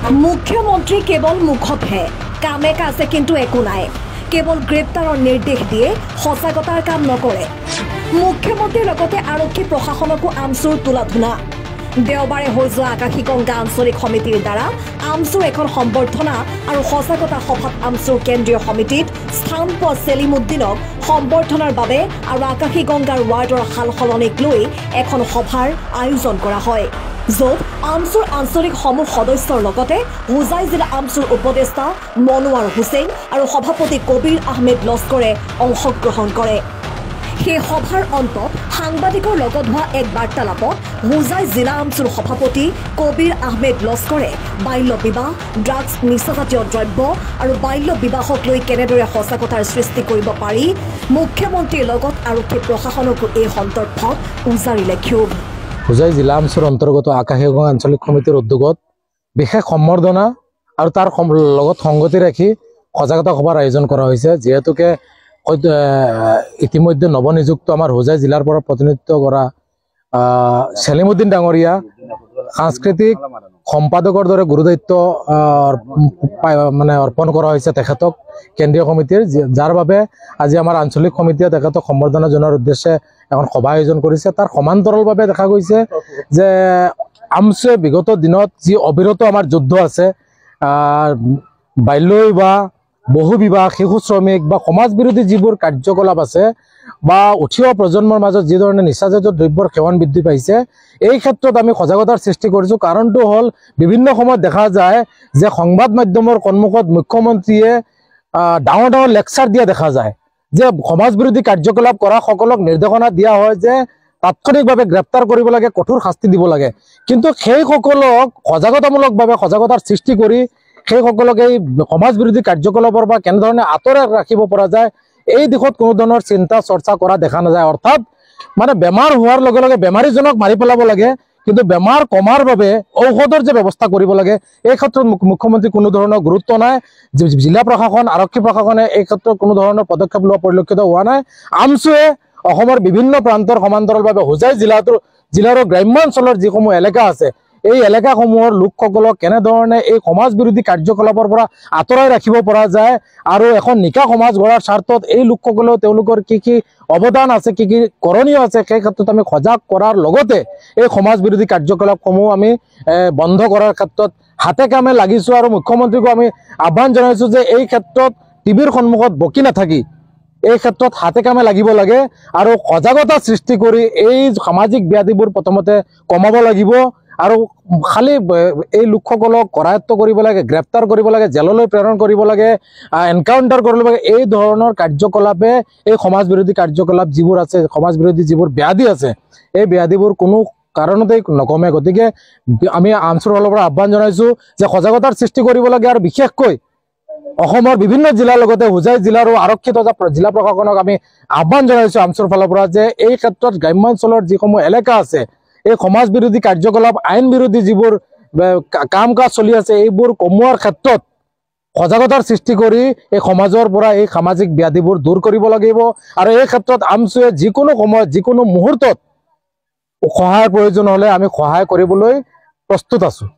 মুখ্যমন্ত্ৰী কেৱল মুখতহে কামে কাজে কিন্তু একো নাই। কেৱল গ্ৰেপ্তাৰৰ নিৰ্দেশ দিয়ে, সঁচাকতাৰ কাম নকৰে। মুখ্যমন্ত্ৰীৰ লগতে আৰক্ষী প্ৰশাসনকো আমচুৰ তোলা ধুনা। দেওবাৰে হৈ যোৱা আকাশীগংগা আঞ্চলিক সমিতিৰ দ্বাৰা আমচুৰ এখন সম্বৰ্ধনা আৰু সঁচাকতা সভাত আমচুৰ কেন্দ্ৰীয় সমিতিত স্থান পোৱা সেলিম উদ্দিনক সম্বৰ্ধনাৰ বাবে আৰু আকাশীগংগাৰ ৱাৰ্ডৰ সাল সলনিক লৈ এখন সভাৰ আয়োজন কৰা হয়, য'ত আমচুৰ আঞ্চলিক সমূহ সদস্যৰ লগতে হোজাই জিলা আমচুৰ উপদেষ্টা মনোৱাৰ হুছেইন আৰু সভাপতি কবিৰ আহমেদ লস্কৰে অংশগ্ৰহণ কৰে। সেই সভাৰ অন্তত সাংবাদিকৰ লগত হোৱা এক বাৰ্তালাপত হোজাই জিলা আমচুৰ সভাপতি কবিৰ আহমেদ লস্কৰে বাল্য বিবাহ, ড্ৰাগছ, নিচাজাতীয় দ্ৰব্য আৰু বাল্য বিবাহক লৈ কেনেদৰে সঁচাকতাৰ সৃষ্টি কৰিব পাৰি, মুখ্যমন্ত্ৰীৰ লগত আৰক্ষী প্ৰশাসনকো এই সন্দৰ্ভত উজাৰিলে ক্ষোভ। হোজাই জিলা আমচুৰ অন্তৰ্গত আকাশীগংগা আঞ্চলিক সমিতিৰ উদ্যোগত বিশেষ সম্বৰ্ধনা আৰু তাৰ লগত সংগতি ৰাখি সজাগতা সভাৰ আয়োজন কৰা হৈছে। যিহেতুকে ইতিমধ্যে নৱনিযুক্ত আমাৰ হোজাই জিলাৰ পৰা প্ৰতিনিধিত্ব কৰা সেলিম উদ্দিন ডাঙৰীয়া সাংস্কৃতিক সম্পাদকৰ দৰে গুৰুদায়িত্ব অৰ্পণ কৰা হৈছে তেখেতক কেন্দ্ৰীয় সমিতিৰ, যাৰ বাবে আজি আমাৰ আঞ্চলিক সমিতিয়ে তেখেতক সম্বৰ্ধনা জনোৱাৰ উদ্দেশ্যে এখন সভা আয়োজন কৰিছে। তাৰ সমান্তৰালভাৱে দেখা গৈছে যে আমচুৱে বিগত দিনত যি অবিৰত আমাৰ যুদ্ধ আছে, বাল্য বিবাহ, বহু বিবাহ, শিশু শ্ৰমিক বা সমাজ বিৰোধী যিবোৰ কাৰ্যকলাপ আছে বা উঠি অহা প্ৰজন্মৰ মাজত যি ধৰণে নিচাজাতীয় দ্ৰব্যৰ সেৱন বৃদ্ধি পাইছে, এই ক্ষেত্ৰত আমি সজাগতাৰ সৃষ্টি কৰিছোঁ। কাৰণটো হ'ল বিভিন্ন সময়ত দেখা যায় যে সংবাদ মাধ্যমৰ সন্মুখত মুখ্যমন্ত্ৰীয়ে ডাঙৰ ডাঙৰ লেকচাৰ দিয়া দেখা যায় যে সমাজ বিৰোধী কাৰ্যকলাপ কৰা সকলক নিৰ্দেশনা দিয়া হয় যে তাৎক্ষণিকভাৱে গ্ৰেপ্তাৰ কৰিব লাগে, কঠোৰ শাস্তি দিব লাগে। কিন্তু সেইসকলক সজাগতামূলকভাৱে সজাগতাৰ সৃষ্টি কৰি সেইসকলক এই সমাজ বিৰোধী কাৰ্যকলাপৰ পৰা কেনেধৰণে আঁতৰাই ৰাখিব পৰা যায়, এই দিশত কোনো ধৰণৰ চিন্তা চৰ্চা কৰা দেখা নাযায়। অৰ্থাৎ মানে বেমাৰ হোৱাৰ লগে লগে বেমাৰীজনক মাৰি পেলাব লাগে, কিন্তু বেমাৰ কমাৰ বাবে ঔষধৰ যে ব্যৱস্থা কৰিব লাগে, এই ক্ষেত্ৰত মুখ্যমন্ত্ৰী কোনো ধৰণৰ গুৰুত্ব নাই। জিলা প্ৰশাসন, আৰক্ষী প্ৰশাসনে এই ক্ষেত্ৰত কোনো ধৰণৰ পদক্ষেপ লোৱা পৰিলক্ষিত হোৱা নাই। আমচুৱে অসমৰ বিভিন্ন প্ৰান্তৰ সমান্তৰালভাৱে হোজাই জিলাৰ গ্ৰাম্যাঞ্চলৰ যিসমূহ এলেকা আছে, এই এলেকাসমূহৰ লোকসকলক কেনেধৰণে এই সমাজ বিৰোধী কাৰ্যকলাপৰ পৰা আঁতৰাই ৰাখিব পৰা যায় আৰু এখন নিকা সমাজ গঢ়াৰ স্বাৰ্থত এই লোকসকলেও তেওঁলোকৰ কি কি অৱদান আছে, কি কি কৰণীয় আছে, সেই ক্ষেত্ৰত আমি সজাগ কৰাৰ লগতে এই সমাজ বিৰোধী কাৰ্যকলাপসমূহ আমি বন্ধ কৰাৰ ক্ষেত্ৰত হাতে কামে লাগিছোঁ। আৰু মুখ্যমন্ত্ৰীকো আমি আহ্বান জনাইছোঁ যে এই ক্ষেত্ৰত টিভিৰ সন্মুখত বকি নাথাকি এই ক্ষেত্ৰত হাতে কামে লাগিব লাগে আৰু সজাগতা সৃষ্টি কৰি এই সামাজিক ব্যাধিবোৰ প্ৰথমতে কমাব লাগিব আৰু খালি এই লোকসকলক কৰায়ত্ব কৰিব লাগে, গ্ৰেপ্তাৰ কৰিব লাগে, জেললৈ প্ৰেৰণ কৰিব লাগে, এনকাউণ্টাৰ কৰিব লাগে। এই ধৰণৰ কাৰ্যকলাপে এই সমাজ বিৰোধী কাৰ্যকলাপ যিবোৰ আছে, সমাজ বিৰোধী যিবোৰ ব্যাধি আছে, এই ব্যাধিবোৰ কোনো কাৰণতেই নকমে। গতিকে আমি আমচুৰ ফালৰ পৰা আহ্বান জনাইছোঁ যে সজাগতাৰ সৃষ্টি কৰিব লাগে আৰু বিশেষকৈ অসমৰ বিভিন্ন জিলাৰ লগতে হোজাই জিলাৰো আৰক্ষী তথা জিলা প্ৰশাসনক আমি আহ্বান জনাইছোঁ আমচুৰ ফালৰ পৰা যে এই ক্ষেত্ৰত গ্ৰাম্যাঞ্চলৰ যিসমূহ এলেকা আছে, এই সমাজ বিৰোধী কাৰ্যকলাপ, আইন বিৰোধী যিবোৰ কাম কাজ চলি আছে, এইবোৰ কমোৱাৰ ক্ষেত্ৰত সজাগতাৰ সৃষ্টি কৰি এই সমাজৰ পৰা এই সামাজিক ব্যাধিবোৰ দূৰ কৰিব লাগিব। আৰু এই ক্ষেত্ৰত আমচুৱে যিকোনো সময়ত, যিকোনো মুহূৰ্তত সহায়ৰ প্ৰয়োজন হ'লে আমি সহায় কৰিবলৈ প্ৰস্তুত আছোঁ।